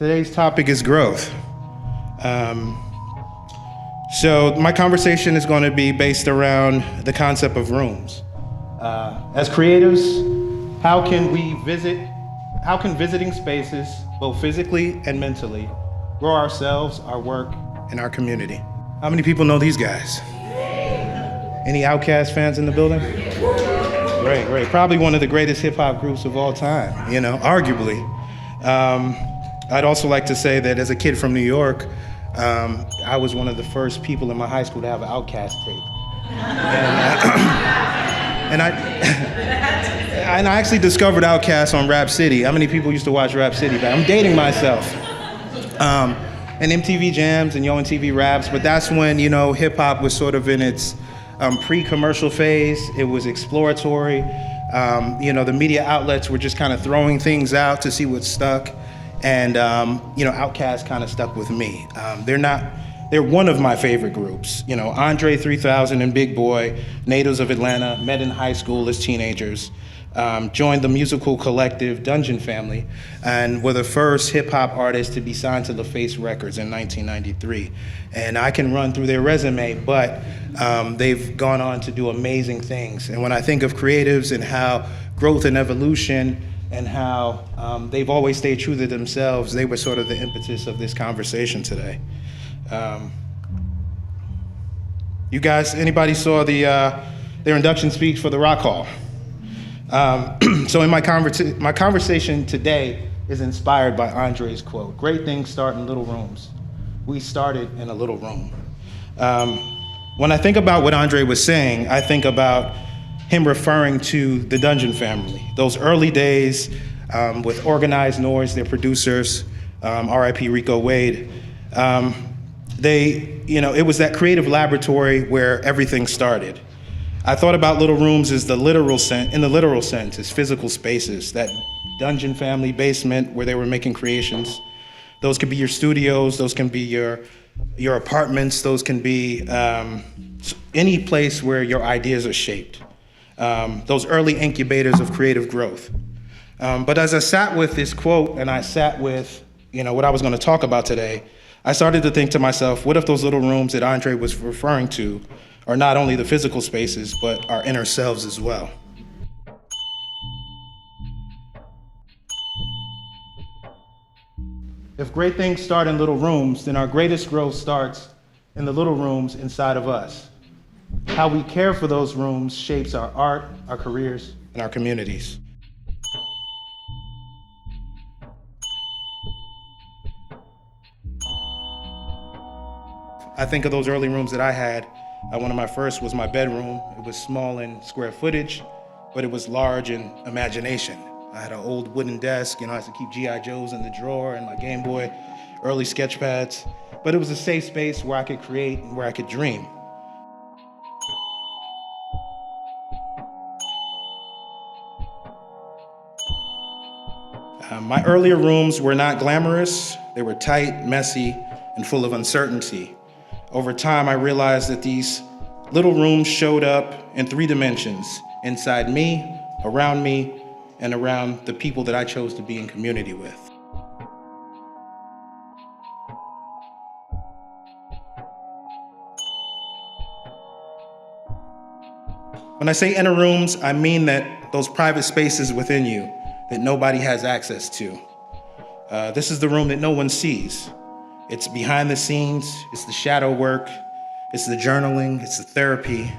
Today's topic is growth. So my conversation is going to be based around the concept of rooms. As creatives, how can visiting spaces, both physically and mentally, grow ourselves, our work, and our community? How many people know these guys? Any Outkast fans in the building? Great. Probably one of the greatest hip hop groups of all time, arguably. I'd also like to say that as a kid from New York, I was one of the first people in my high school to have an Outkast tape. And I actually discovered Outkast on Rap City. How many people used to watch Rap City? I'm dating myself. And MTV Jams and Yo MTV Raps, but that's when, hip hop was sort of in its pre-commercial phase. It was exploratory. The media outlets were just kind of throwing things out to see what stuck. And, Outkast kind of stuck with me. They're one of my favorite groups. Andre 3000 and Big Boy, natives of Atlanta, met in high school as teenagers, joined the musical collective Dungeon Family, and were the first hip hop artists to be signed to LaFace Records in 1993. And I can run through their resume, but they've gone on to do amazing things. And when I think of creatives and how growth and evolution and how they've always stayed true to themselves, they were sort of the impetus of this conversation today. You guys, anybody saw their induction speech for the Rock Hall? So in my conversation today is inspired by Andre's quote, "Great things start in little rooms. We started in a little room." When I think about what Andre was saying, I think about him referring to the Dungeon Family, those early days with Organized Noise, their producers, R.I.P. Rico Wade. It was that creative laboratory where everything started. I thought about little rooms as in the literal sense, as physical spaces, that Dungeon Family basement where they were making creations. Those could be your studios, those can be your apartments, those can be any place where your ideas are shaped. Those early incubators of creative growth. But as I sat with this quote and I sat with what I was going to talk about today, I started to think to myself, what if those little rooms that Andre was referring to are not only the physical spaces, but our inner selves as well? If great things start in little rooms, then our greatest growth starts in the little rooms inside of us. How we care for those rooms shapes our art, our careers, and our communities. I think of those early rooms that I had. One of my first was my bedroom. It was small in square footage, but it was large in imagination. I had an old wooden desk, I used to keep G.I. Joes in the drawer and my Game Boy, early sketch pads. But it was a safe space where I could create and where I could dream. My earlier rooms were not glamorous. They were tight, messy, and full of uncertainty. Over time, I realized that these little rooms showed up in 3 dimensions: inside me, and around the people that I chose to be in community with. When I say inner rooms, I mean that those private spaces within you that nobody has access to. This is the room that no one sees. It's behind the scenes, it's the shadow work, it's the journaling, it's the therapy,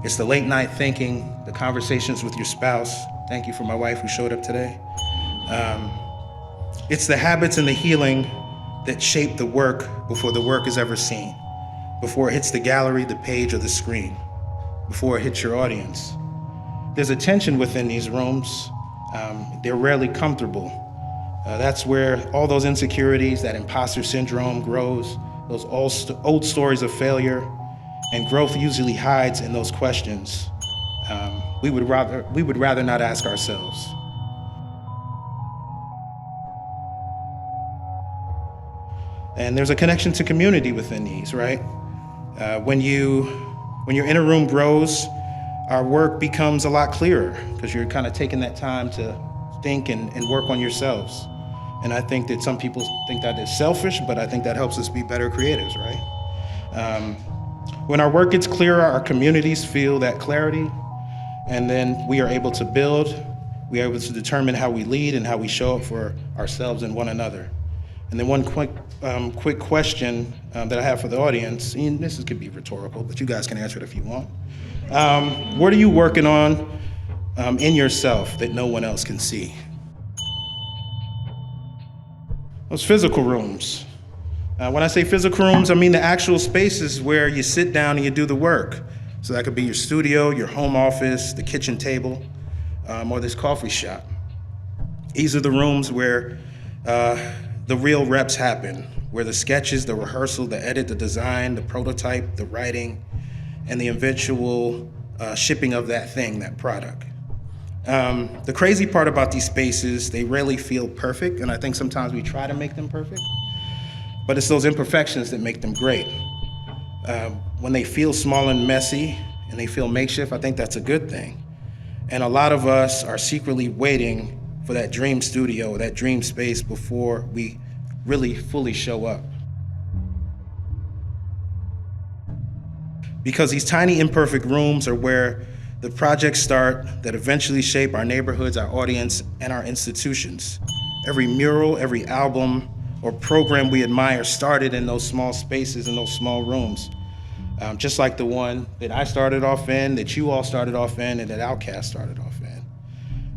it's the late night thinking, the conversations with your spouse. Thank you for my wife who showed up today. It's the habits and the healing that shape the work before the work is ever seen, before it hits the gallery, the page, or the screen, before it hits your audience. There's a tension within these rooms. They're rarely comfortable. That's where all those insecurities, that imposter syndrome grows, those old stories of failure, and growth usually hides in those questions we would rather not ask ourselves. And there's a connection to community within these, right? When your inner room grows, our work becomes a lot clearer because you're kind of taking that time to think and work on yourselves. And I think that some people think that is selfish, but I think that helps us be better creatives, right? When our work gets clearer, our communities feel that clarity, and then we are able to build, we are able to determine how we lead and how we show up for ourselves and one another. And then one quick question that I have for the audience, and this could be rhetorical, but you guys can answer it if you want. What are you working on in yourself that no one else can see? Those physical rooms. When I say physical rooms, I mean the actual spaces where you sit down and you do the work. So that could be your studio, your home office, the kitchen table, or this coffee shop. These are the rooms where the real reps happen, where the sketches, the rehearsal, the edit, the design, the prototype, the writing, and the eventual shipping of that thing, that product. The crazy part about these spaces, they rarely feel perfect, and I think sometimes we try to make them perfect, but it's those imperfections that make them great. When they feel small and messy, and they feel makeshift, I think that's a good thing. And a lot of us are secretly waiting for that dream studio, that dream space before we really fully show up. Because these tiny imperfect rooms are where the projects start that eventually shape our neighborhoods, our audience, and our institutions. Every mural, every album, or program we admire started in those small spaces, in those small rooms. Just like the one that I started off in, that you all started off in, and that Outcast started off in.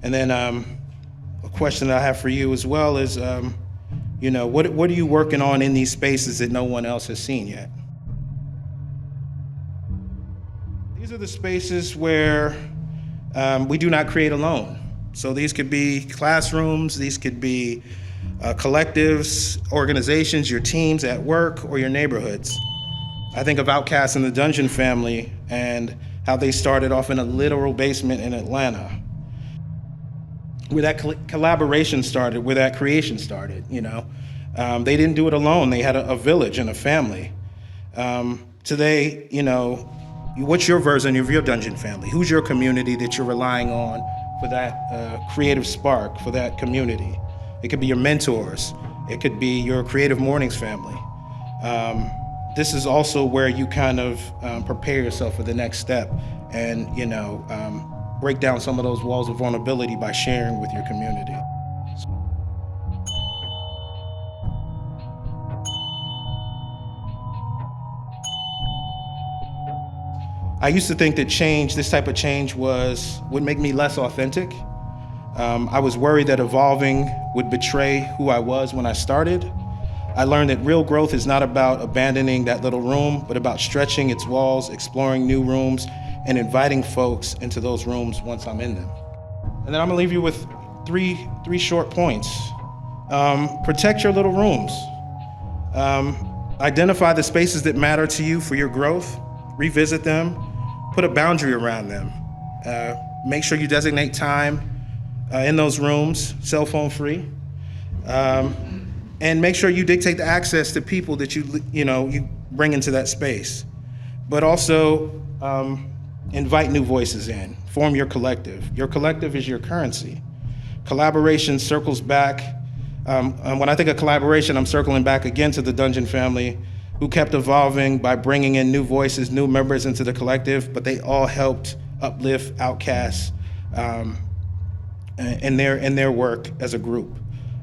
And then a question that I have for you as well is, what are you working on in these spaces that no one else has seen yet? These are the spaces where we do not create alone. So these could be classrooms, these could be collectives, organizations, your teams at work, or your neighborhoods. I think of Outcast and the Dungeon Family and how they started off in a literal basement in Atlanta, where that collaboration started, where that creation started, They didn't do it alone. They had a village and a family. Today, what's your version of your Dungeon Family? Who's your community that you're relying on for that creative spark, for that community? It could be your mentors. It could be your Creative Mornings family. This is also where you kind of prepare yourself for the next step and, break down some of those walls of vulnerability by sharing with your community. I used to think that this type of change would make me less authentic. I was worried that evolving would betray who I was when I started. I learned that real growth is not about abandoning that little room, but about stretching its walls, exploring new rooms, and inviting folks into those rooms once I'm in them. And then I'm gonna leave you with three short points. Protect your little rooms. Identify the spaces that matter to you for your growth, revisit them, put a boundary around them. Make sure you designate time in those rooms, cell phone free. And make sure you dictate the access to people that you bring into that space. But also invite new voices in, form your collective. Your collective is your currency. Collaboration circles back. And when I think of collaboration, I'm circling back again to the Dungeon Family, who kept evolving by bringing in new voices, new members into the collective, but they all helped uplift Outcasts in their work as a group.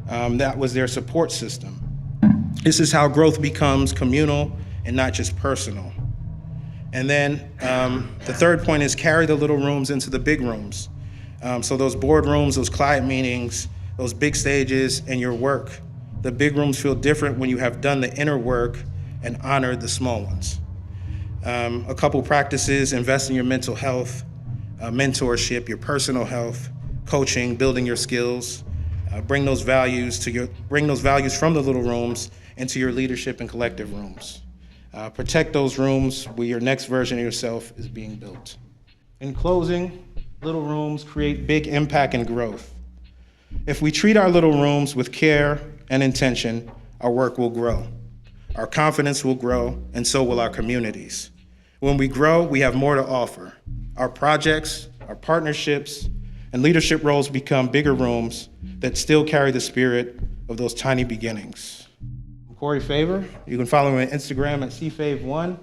That was their support system. This is how growth becomes communal and not just personal. And then the third point is carry the little rooms into the big rooms. So those boardrooms, those client meetings, those big stages, and your work, the big rooms feel different when you have done the inner work and honored the small ones. A couple practices: invest in your mental health, mentorship, your personal health, coaching, building your skills. Bring those values from the little rooms into your leadership and collective rooms. Protect those rooms where your next version of yourself is being built. In closing, little rooms create big impact and growth. If we treat our little rooms with care and intention, our work will grow. Our confidence will grow, and so will our communities. When we grow, we have more to offer. Our projects, our partnerships, and leadership roles become bigger rooms that still carry the spirit of those tiny beginnings. I'm Corey Favor. You can follow me on Instagram at cfave1.